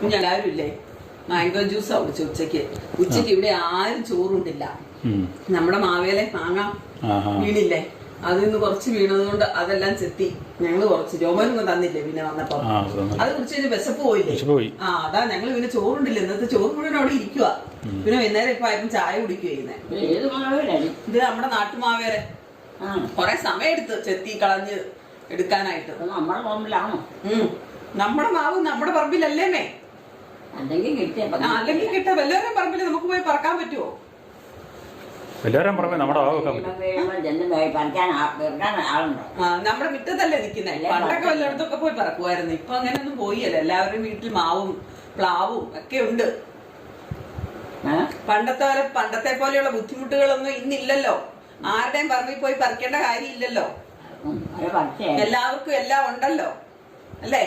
എല്ലാവരും ഇല്ലേ മാംഗോ ജ്യൂസാ കുടിച്ചു ഉച്ചക്ക് ഇവിടെ ആരും ചോറുണ്ടില്ല. നമ്മുടെ മാവേലെ മാങ്ങ വീണില്ലേ, അതിൽ നിന്ന് കുറച്ച് വീണത് കൊണ്ട് അതെല്ലാം ചെത്തി ഞങ്ങള് കുറച്ച് രോമനൊന്നും തന്നില്ലേ പിന്നെ വന്നപ്പോ അത് കുടിച്ച് വിശപ്പ് പോയില്ലേ. അതാ ഞങ്ങൾ പിന്നെ ചോറുണ്ടില്ല, ഇന്നത്തെ ചോറ് മുഴുവൻ അവിടെ ഇരിക്കുക. പിന്നെ വൈകുന്നേരം ഇപ്പൊ ആയപ്പോ ചായ കുടിക്കുക ചെയ്യുന്നത്. ഇത് നമ്മുടെ നാട്ടുമാവേലെ കൊറേ സമയം എടുത്ത് ചെത്തി കളഞ്ഞ് എടുക്കാനായിട്ട്. നമ്മുടെ മാവ് നമ്മുടെ പറമ്പിലല്ലേ, അല്ലെങ്കിൽ കിട്ടാ വല്ലവരും പറമ്പിൽ നമുക്ക് പോയി പറക്കാൻ പറ്റുമോ? നമ്മുടെ മുറ്റത്തല്ലേ നിക്കുന്നേ. പണ്ടൊക്കെ വല്ലയിടത്തൊക്കെ പോയി പറക്കുമായിരുന്നു. ഇപ്പൊ അങ്ങനെയൊന്നും പോയില്ല. എല്ലാവരും വീട്ടിൽ മാവും പ്ലാവും ഒക്കെ ഉണ്ട്. പണ്ടത്തെ പോലെയുള്ള ബുദ്ധിമുട്ടുകളൊന്നും ഇന്നില്ലല്ലോ. ആരുടെയും പറമ്പിൽ പോയി പറിക്കേണ്ട കാര്യമില്ലല്ലോ. എല്ലാവർക്കും എല്ലാം ഉണ്ടല്ലോ അല്ലേ?